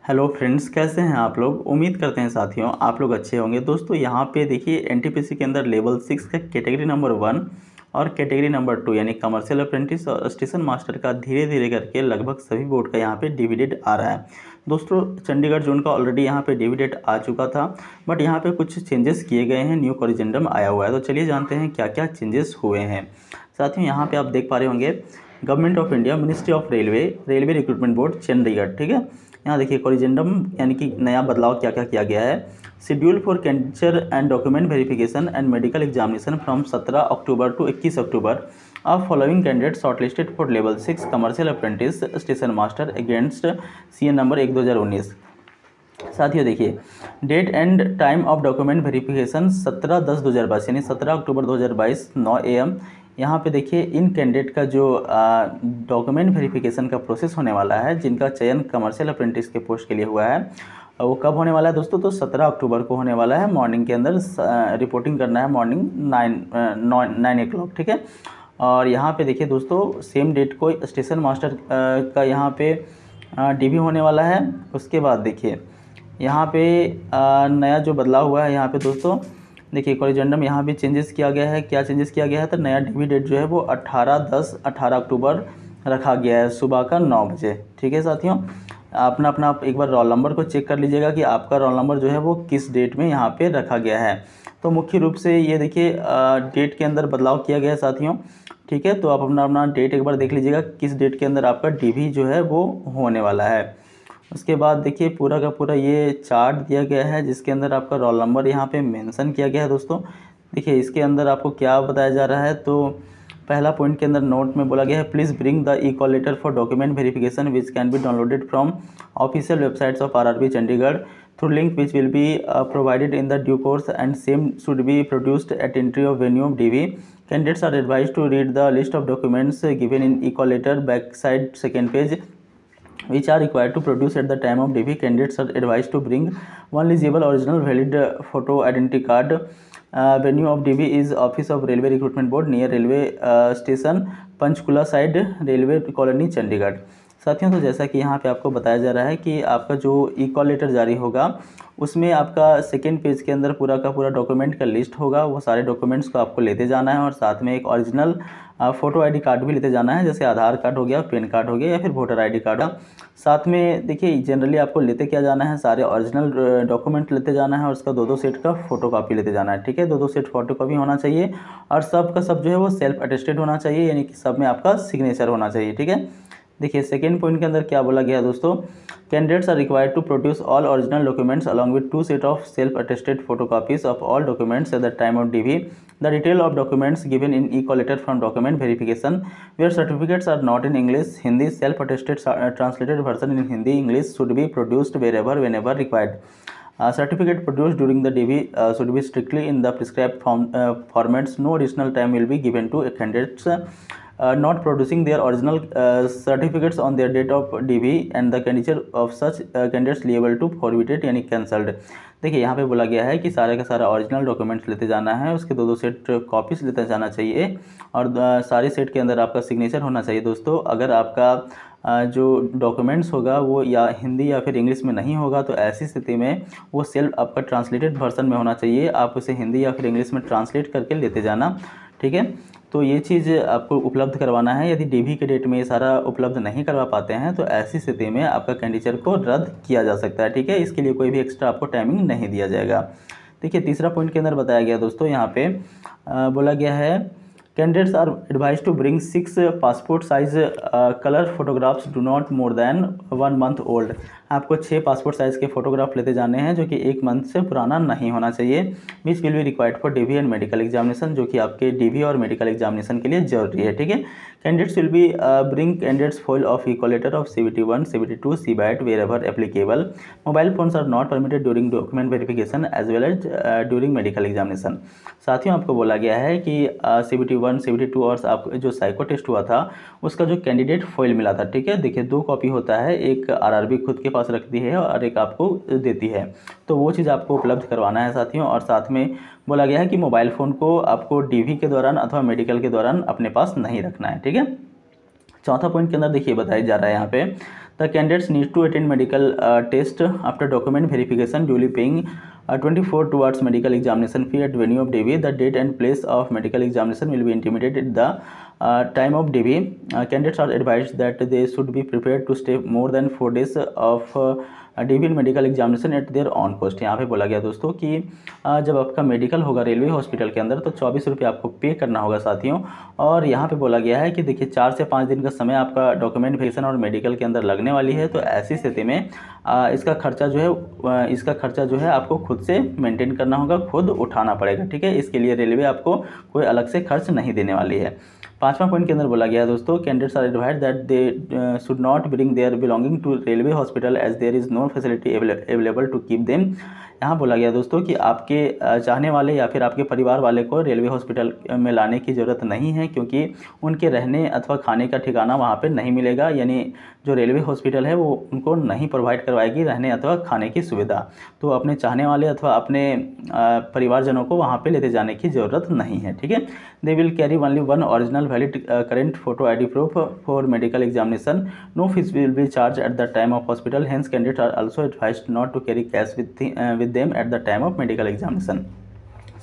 Hello friends, कैसे हैं आप लोग। उम्मीद करते हैं साथियों आप लोग अच्छे होंगे। दोस्तों यहाँ पे देखिए एनटीपीसी के अंदर लेवल 6 का कैटेगरी नंबर 1 और कैटेगरी नंबर 2 यानी कमर्शियल अप्रेंटिस और स्टेशन मास्टर का धीरे धीरे करके लगभग सभी बोर्ड का यहाँ पे डिविडेट आ रहा है। दोस्तों चंडीगढ़ जोन का ऑलरेडी यहाँ पे डिविडेट आ चुका था, बट यहाँ पे कुछ चेंजेस किए गए हैं, न्यू कॉरिजेंडम आया हुआ है। तो चलिए जानते हैं क्या क्या चेंजेस हुए हैं। साथियों यहाँ पे आप देख पा रहे होंगे government of India, ministry of railway recruitment board Chandigarh, ठीक है। यहाँ देखिए कॉरिजेंडम यानी कि नया बदलाव क्या क्या किया गया है। Schedule for candidature and document verification and medical examination from 17 October to 21 October of following candidate shortlisted for level 6 commercial apprentice station master against CN number 1/2019। साथियों देखिए date and time of document verification 17/10/2022 यानी 17 अक्टूबर 2022 9 AM। यहाँ पे देखिए इन candidate का जो document verification का process होने वाला है, जिनका चयन कमर्शियल अप्रेंटिस के पोस्ट के लिए हुआ है, वो कब होने वाला है दोस्तों। तो 17 अक्टूबर को होने वाला है। मॉर्निंग के अंदर रिपोर्टिंग करना है, मॉर्निंग 9 o'clock, ठीक है। और यहाँ पे देखिए दोस्तों सेम डेट को स्टेशन मास्टर का यहाँ पे DV होने वाला है। उसके बाद देखिए यहाँ पे नया जो बदलाव हुआ है यहाँ पे दोस्तों देखिए कॉरिजेंडम यहाँ भी चेंजेस किया गया है। क्या चेंजेस किया गया है तो नया DV डेट जो है वो 18 अक्टूबर रखा गया है सुबह का 9 बजे, ठीक है। साथियों अपना आप एक बार रोल नंबर को चेक कर लीजिएगा कि आपका रोल नंबर जो है वो किस डेट में यहाँ पे रखा गया है। तो मुख्य रूप से ये देखिए डेट के अंदर बदलाव किया गया है साथियों, ठीक है। तो आप अपना डेट एक बार देख लीजिएगा किस डेट के अंदर आपका DV जो है वो होने वाला है। उसके बाद देखिए पूरा का पूरा ये चार्ट दिया गया है जिसके अंदर आपका रोल नंबर यहाँ पे मेंशन किया गया है। दोस्तों देखिए इसके अंदर आपको क्या बताया जा रहा है, तो पहला पॉइंट के अंदर नोट में बोला गया है please bring the e call letter for document verification which can be downloaded from official websites of RRB Chandigarh through link which will be provided in the due course and same should be produced at entry of venue of DV। Candidates are advised to read the list of documents given in e call letter back side second page which are required to produce at the time of DV. Candidates are advised to bring one legible original valid photo identity card. Venue of DV is Office of Railway Recruitment Board near railway station Panchkula side railway colony Chandigarh. साथियों तो जैसा कि यहाँ पे आपको बताया जा रहा है कि आपका जो ई-कॉल लेटर जारी होगा उसमें आपका सेकेंड पेज के अंदर पूरा का पूरा डॉक्यूमेंट का लिस्ट होगा। वो सारे डॉक्यूमेंट्स को आपको लेते जाना है और साथ में एक ओरिजिनल फ़ोटो ID कार्ड भी लेते जाना है, जैसे आधार कार्ड हो गया, पैन कार्ड हो गया या फिर वोटर ID कार्ड। साथ में देखिए जनरली आपको लेते क्या जाना है, सारे ओरिजिनल डॉक्यूमेंट लेते जाना है और उसका 2-2 सेट का फ़ोटो कापी लेते जाना है, ठीक है। 2-2 सेट फ़ोटो कापी होना चाहिए और सब का सब जो है वो सेल्फ अटेस्टेड होना चाहिए, यानी कि सब में आपका सिग्नेचर होना चाहिए, ठीक है। देखिए सेकेंड पॉइंट के अंदर क्या बोला गया है दोस्तों, candidates are required to produce all original documents along with 2 set of self attested photocopies of all documents at the time of DV। The detail of documents given in e call letter from document verification where certificates are not in English Hindi self attested translated version in Hindi English should be produced whenever required. Certificate produced during the DV should be strictly in the prescribed formats. No additional time will be given to candidates not producing their original certificates on their date of DV and the candidature of such candidates liable to forfeited यानी cancelled। देखिए यहाँ पे बोला गया है कि सारे का सारा ओरिजिनल डॉक्यूमेंट्स लेते जाना है, उसके 2-2 सेट कॉपीज लेते जाना चाहिए और सारे सेट के अंदर आपका सिग्नेचर होना चाहिए। दोस्तों अगर आपका जो डॉक्यूमेंट्स होगा वो या हिंदी या फिर इंग्लिश में नहीं होगा तो ऐसी स्थिति में वो सेल्फ आपका ट्रांसलेटेड वर्जन में होना चाहिए। आप उसे हिंदी या फिर इंग्लिश में ट्रांसलेट करके लेते जाना, ठीक है। तो ये चीज़ आपको उपलब्ध करवाना है। यदि DV के डेट में ये सारा उपलब्ध नहीं करवा पाते हैं तो ऐसी स्थिति में आपका कैंडिडेचर को रद्द किया जा सकता है, ठीक है। इसके लिए कोई भी एक्स्ट्रा आपको टाइमिंग नहीं दिया जाएगा। देखिए तीसरा पॉइंट के अंदर बताया गया दोस्तों, यहाँ पे बोला गया है candidates are advise to bring 6 passport size colour photographs do not more than 1 month old. आपको 6 पासपोर्ट साइज़ के फोटोग्राफ लेते जाने हैं जो कि 1 मंथ से पुराना नहीं होना चाहिए। विच will be required for DV and medical examination, जो कि आपके DV और मेडिकल एग्जामिनेशन के लिए जरूरी है, ठीक है। Candidates will be bring candidates foil of e call letter of CBT1 CBT2 CBAT wherever applicable. Mobile phones are not permitted during document verification as well as during medical examination. साथियों आपको बोला गया है कि CBT1 CBT2 और आप जो psycho test हुआ था उसका जो कैंडिडेट फॉइल मिला था, ठीक है। देखिए 2 कॉपी होता है, एक RRB खुद के पास रखती है और एक आपको देती है, तो वो चीज़ आपको उपलब्ध करवाना है साथियों। और साथ में बोला गया है कि मोबाइल फ़ोन को आपको DV के दौरान अथवा मेडिकल के दौरान अपने पास नहीं रखना है, ठीक है। चौथा पॉइंट के अंदर देखिए बताया जा रहा है यहाँ पे the candidates need to attend medical test after document verification duly paying 24 towards medical examination fee at venue of DV. The date and place of medical examination will be intimated at the time of DV. Candidates are advised that they should be prepared to stay more than 4 days of DV medical examination eight there on cost. यहाँ पे बोला गया दोस्तों कि जब आपका medical होगा railway hospital के अंदर तो 24 रुपये आपको पे करना होगा साथियों। और यहाँ पे बोला गया है कि देखिए 4 से 5 दिन का समय आपका डॉक्यूमेंट वेरिफिकेशन और मेडिकल के अंदर लगने वाली है। तो ऐसी स्थिति में इसका खर्चा जो है आपको खुद से मेंटेन करना होगा, खुद उठाना पड़ेगा, ठीक है। इसके लिए रेलवे आपको कोई अलग से खर्च नहीं देने वाली है। 5वां पॉइंट के अंदर बोला गया है दोस्तों, candidates are advised that they should not bring their belonging to railway hospital as there is no facility available to keep them. यहाँ बोला गया दोस्तों कि आपके चाहने वाले या फिर आपके परिवार वाले को रेलवे हॉस्पिटल में लाने की ज़रूरत नहीं है, क्योंकि उनके रहने अथवा खाने का ठिकाना वहाँ पे नहीं मिलेगा। यानी जो रेलवे हॉस्पिटल है वो उनको नहीं प्रोवाइड करवाएगी रहने अथवा खाने की सुविधा। तो अपने चाहने वाले अथवा अपने परिवारजनों को वहाँ पे लेते जाने की ज़रूरत नहीं है, ठीक है। They will carry only one original valid current photo ID proof for medical examination. No fees will be charge at the time of hospital. Hence candidates are also advised not to carry cash with them at the time of medical examination.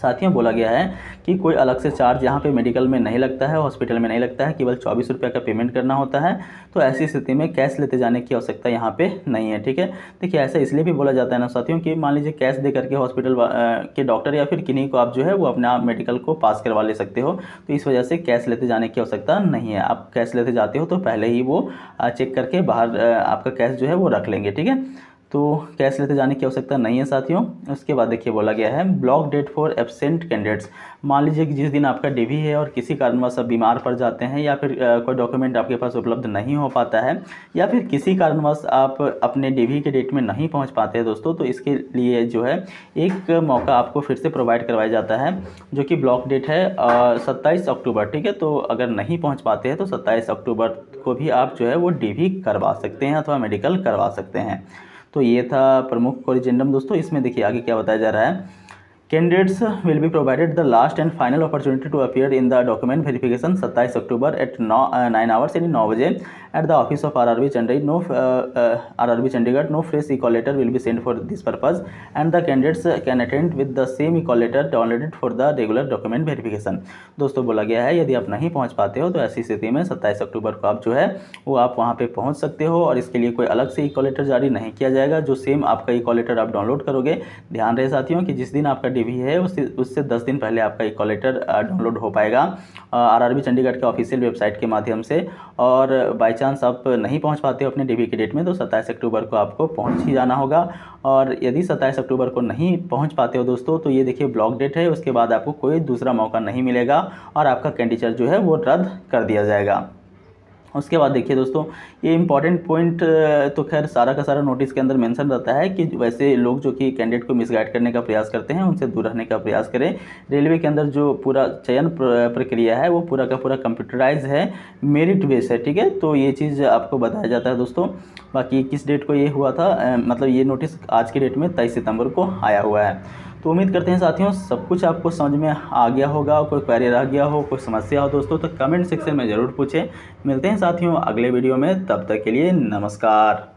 साथियों बोला गया है कि कोई अलग से charge यहाँ पे मेडिकल में नहीं लगता है, हॉस्पिटल में नहीं लगता है, केवल 24 रुपये का पेमेंट करना होता है। तो ऐसी स्थिति में कैश लेते जाने की आवश्यकता यहाँ पे नहीं है, ठीक है। देखिए ऐसा इसलिए भी बोला जाता है ना साथियों कि मान लीजिए कैश दे करके हॉस्पिटल के डॉक्टर या फिर किन्हीं को आप जो है वो अपना मेडिकल को पास करवा ले सकते हो। तो इस वजह से कैश लेते जाने की आवश्यकता नहीं है। आप कैश लेते जाते हो तो पहले ही वो चेक करके बाहर आपका कैश जो है वो रख लेंगे, ठीक है। तो कैश लेते जाने की आवश्यकता नहीं है साथियों। उसके बाद देखिए बोला गया है block date for absent candidates. मान लीजिए कि जिस दिन आपका DV है और किसी कारणवश आप बीमार पड़ जाते हैं या फिर कोई डॉक्यूमेंट आपके पास उपलब्ध नहीं हो पाता है या फिर किसी कारणवश आप अपने DV के डेट में नहीं पहुंच पाते हैं दोस्तों, तो इसके लिए जो है एक मौका आपको फिर से प्रोवाइड करवाया जाता है, जो कि ब्लॉक डेट है 27 अक्टूबर, ठीक है। तो अगर नहीं पहुँच पाते हैं तो 27 अक्टूबर को भी आप जो है वो DV करवा सकते हैं अथवा मेडिकल करवा सकते हैं। तो ये था प्रमुख कोरिजेंडम दोस्तों। इसमें देखिए आगे क्या बताया जा रहा है। Candidates will be provided the last and final opportunity to appear in the document verification 27 October at 9 hours यानी 9 बजे at the office of RRB Chandigarh. No fresh equal letter will be send for this purpose and the candidates can attend with the same equal letter downloaded for the regular document verification. दोस्तों बोला गया है यदि आप नहीं पहुंच पाते हो तो ऐसी स्थिति में 27 अक्टूबर को आप जो है वो आप वहाँ पे पहुँच सकते हो और इसके लिए कोई अलग से इक्वल लेटर जारी नहीं किया जाएगा। जो सेम आपका इक्वल लेटर आप डाउनलोड करोगे, ध्यान रहे साथियों कि जिस दिन आपका DV है उससे 10 दिन पहले आपका इक्वल लेटर डाउनलोड हो पाएगा RRB चंडीगढ़ के ऑफिशियल वेबसाइट के माध्यम से। और बाई चांस आप नहीं पहुंच पाते हो अपने DV के डेट में तो 27 अक्टूबर को आपको पहुंच ही जाना होगा। और यदि 27 अक्टूबर को नहीं पहुंच पाते हो दोस्तों तो ये देखिए ब्लॉक डेट है, उसके बाद आपको कोई दूसरा मौका नहीं मिलेगा और आपका कैंडिडेट जो है वो रद्द कर दिया जाएगा। उसके बाद देखिए दोस्तों ये इंपॉर्टेंट पॉइंट तो खैर सारा का सारा नोटिस के अंदर मेंशन रहता है कि वैसे लोग जो कि कैंडिडेट को मिसगाइड करने का प्रयास करते हैं उनसे दूर रहने का प्रयास करें। रेलवे के अंदर जो पूरा चयन प्रक्रिया है वो पूरा का पूरा कंप्यूटराइज है, मेरिट बेस है, ठीक है। तो ये चीज़ आपको बताया जाता है दोस्तों। बाकी किस डेट को ये हुआ था, मतलब ये नोटिस आज की डेट में 23 सितंबर को आया हुआ है। तो उम्मीद करते हैं साथियों सब कुछ आपको समझ में आ गया होगा। कोई क्वेरी रह गया हो, कोई समस्या हो दोस्तों तो कमेंट सेक्शन में ज़रूर पूछें। मिलते हैं साथियों अगले वीडियो में, तब तक के लिए नमस्कार।